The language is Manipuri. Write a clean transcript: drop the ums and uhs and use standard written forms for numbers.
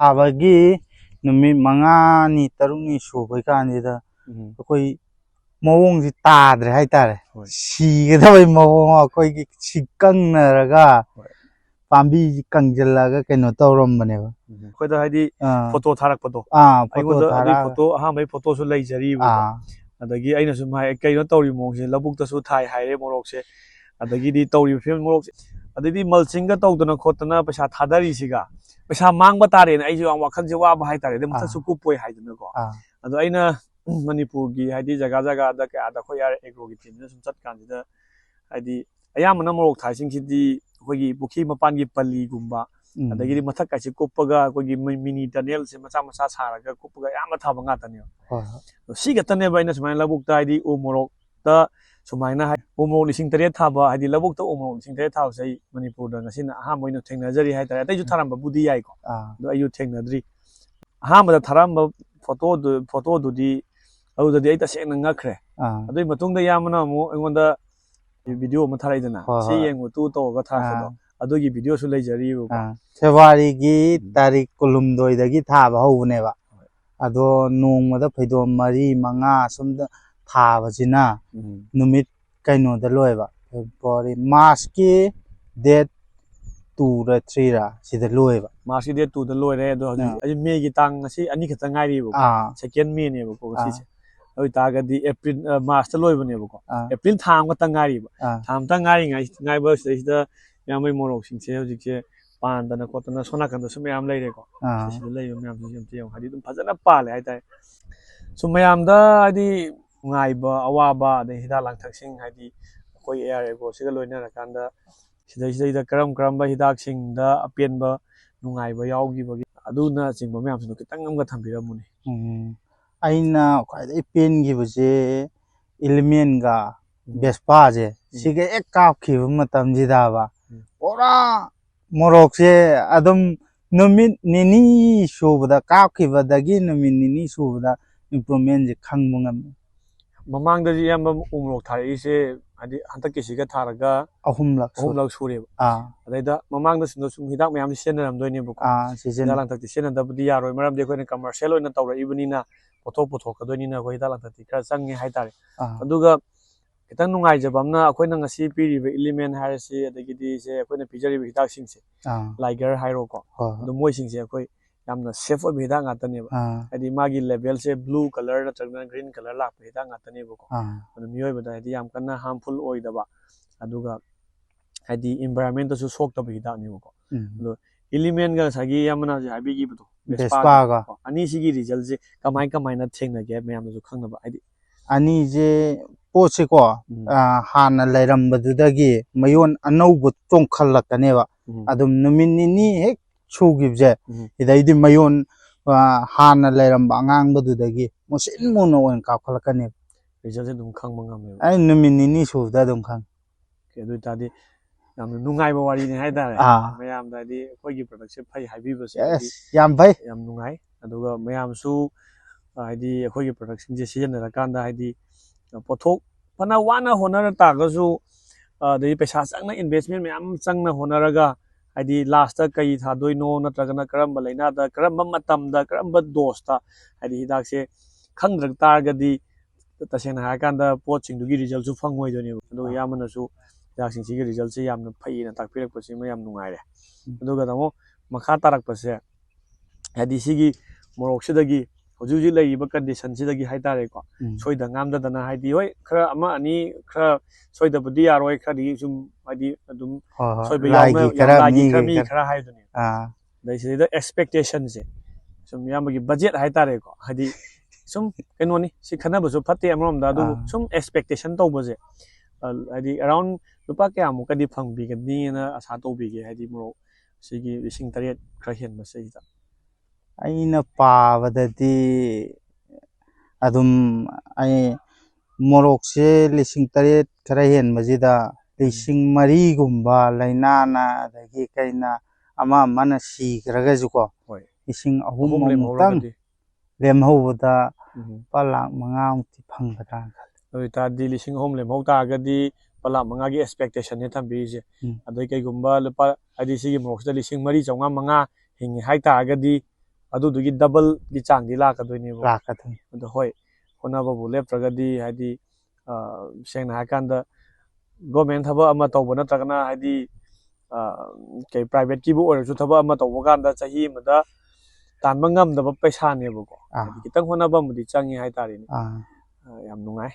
Abagi Numi Mangani Taruni Shubaikanida Koi Mong Tadre Haitare. She get away more Koi Chikan Raga Pambi Kanjalaga Kenotorum Manever. Whether I did photo Tarak photo. Photo, how many photos of laser. The Gianus of my Kanotori Monks, Labukta Sutai, High Moroxe, at the Gidi Tori Film Morox. At the Mulsinga Togana Kotana, Pasha Hadari Siga. Pasha Mang Batari and Asia Wakanjawa Haitari, the Matasukupo Haidanago. And the Aina Manipurgi, Hadi Zagazaga, the Koya Egrogitin, some candidate. I am a number of Tyson City, Wagi Bukima Pangi Pali Gumba. And the Mataka Kopaga, Wagi Mini Daniels, Masamasa Saraga, Kopaga, Amatabangatan. She got a never in a smile book tidy, Umoro, the Sumina, Umo, Lissing Taba, I did la book to Umo, Sing House, Manipur, and Sina Hamoin of Technazari, I tell you Taramba Budi Iko. Do you take the drink? Ham the Taramba photo do the oh the data saying Nakre. I do Matung the Yamana and the video Mataridana, seeing with two to Gataka. I do give videos to Lajery. Tevari Tari Columdo, the guitar, how never. Ado nung the Pedo Marie Manga, some the Tavazina, Numit Kaino the Loeva, body maski dead to the Trira, see the Loeva. Maski dead to the Loeva, I make it tang, see, I need a tangari, second meaning, I target the April Master Loeva never go. April time with Tangari, Tam Tangari, I was the Yammy Moro, since and the Kotana Sonak and the Sumayam lady. I didn't pass a pal. Sumayam the Naiba, Awaba, the Hidalang taxing, Hadi, Koi area, go Sigaloina, Kanda, the Karam Kramba, Hidaxing, the Apienba, Nungaiba, Yaugi, Aduna, Singomam, Tangam Tampira Muni. I know quite a pin gives a Ilmienga, Bespaze, she get a cap, Kivumatam Jidava. Ora! Moroxe Adam Numit Nini show the Kakiva the Ginamin Nini show the improvement the Kangmungam. Mamang the Yamba Umrotai is a Antakisiga Taraga, a Humlak Suri. Later, Mamang the Sinusum Hidak Mam Sender am doing a book. Season Atlantic Sender WDR, remember they couldn't come Marcelo in the tower, even in a Potopo, Donina, Guidala, Sangi Haitari. Aduga. Kita nungai jabamna akwai nang asi piri element harasi adagidi se akwai na pijari hidak singse liger hydro ko do moi singse akwai yamna safe of hidak ngatane ba adi magi level se blue color na changna green color la hidak ngatane ba ko ado miyoi bada adi yam kana harmful oida ba aduga adi environment to sok ta hidak ni ko do element ga sagi yamna je habi gi buto bespa ga ani sigi result je kamai na thengna ge mayam ju khangna ba adi ani je Posiko, Hana Leram Badudagi, Mayon, a no but don't collect a never. Adam Numini, Chu gives it. It I did my own Hana Leram Bangang Badudagi, most in Mono and Kakalakane. Result don't come. I Numini show that don't come. Okay, Daddy. Nungai Wari in Haida. Mayam Daddy, for you production pay high beavers. Yes, Yambai, Yam Nungai, and Mayam Su ID, for your production decision and a Kanda ID. Potok Panawana Honora Tagazu, the Pesasana investment, Mam Sangna Honaraga, I did last Kai Hadoino, Natragana Karambalina, the Karambamatam, the Karamba Dosta, I did Daxe, Kandra Targa di Tasena Hakanda, poaching to get results of Fangway, no Yamanasu, Daxing results, Yam the Pay and Takpira Posimayam Nungare. Dogamo, Makatarak Pase, Hadisigi, Moroxidagi. Usually, labor conditions the Hitareko. So the Namda than a Hidi, Kramani, so the Budia Roy Kadi, some idea, so be they say the expectations. Some Yamagi budget Hitareko, Hadi, some Kenoni, Sikanabas of Patti Amram, Dadu, some expectation to was it. Around Lupaka Mukadi Pang Big and Dina, Asato Big, Hadi Moro, Sigi, wishing Tariet, Kraken, Massaida. I know Pavadati Adum I Moroxe, Lissing Tariet, Karayan, Mazida, Lissing Marie Gumba, Lainana, the Gikaina, Ama Manasi, Ragazuko, Lissing a woman, Lemhoda, Pala Mangam Tipangata. Tadi Lissing home, Lemhota Gadi, Pala Mangagi expectation, Netan Bizi, Adeke Gumba, Adisi Mox, the Lissing Marie, Manga, Hing Haita Agadi. ꯑꯗꯨꯗꯨꯒꯤ ꯗꯕꯜꯒꯤ ꯆꯥꯡꯗꯤ ꯂꯥꯛꯀꯗꯣꯏꯅꯦꯕ ꯂꯥꯛꯀꯗꯣꯏꯅꯤ ꯑꯗꯣ ꯍꯣꯏ ꯍꯣꯠꯅꯕꯕꯨ ꯂꯦꯞꯇ꯭ꯔꯒꯗꯤ ꯍꯥꯏꯗꯤ ꯁꯦꯡꯅ ꯍꯥꯏꯔꯀꯥꯟꯗ ꯒꯣꯔꯃꯦꯟ ꯊꯕꯛ ꯑꯃ ꯇꯧꯕ ꯅꯠꯇ꯭ꯔꯒꯅ ꯍꯥꯏꯗꯤ ꯀꯩ ꯄ꯭ꯔꯥꯏꯚꯦꯠꯀꯤꯕꯨ ꯑꯣꯏꯔꯁꯨ ꯊꯕꯛ ꯑꯃ ꯇꯧꯕ ꯀꯥꯟꯗ ꯆꯍꯤ ꯑꯃꯗ ꯇꯥꯟꯕ ꯉꯝꯗꯕ ꯄꯩꯁꯥꯅꯦꯕꯀꯣ ꯍꯥꯏꯗꯤ ꯈꯤꯇꯪ ꯍꯣꯠꯅꯕ ꯑꯃꯗꯤ ꯆꯪꯉꯤ ꯍꯥꯏꯇꯥꯔꯦꯅꯦ ꯌꯥꯝ ꯅꯨꯡꯉꯥꯏ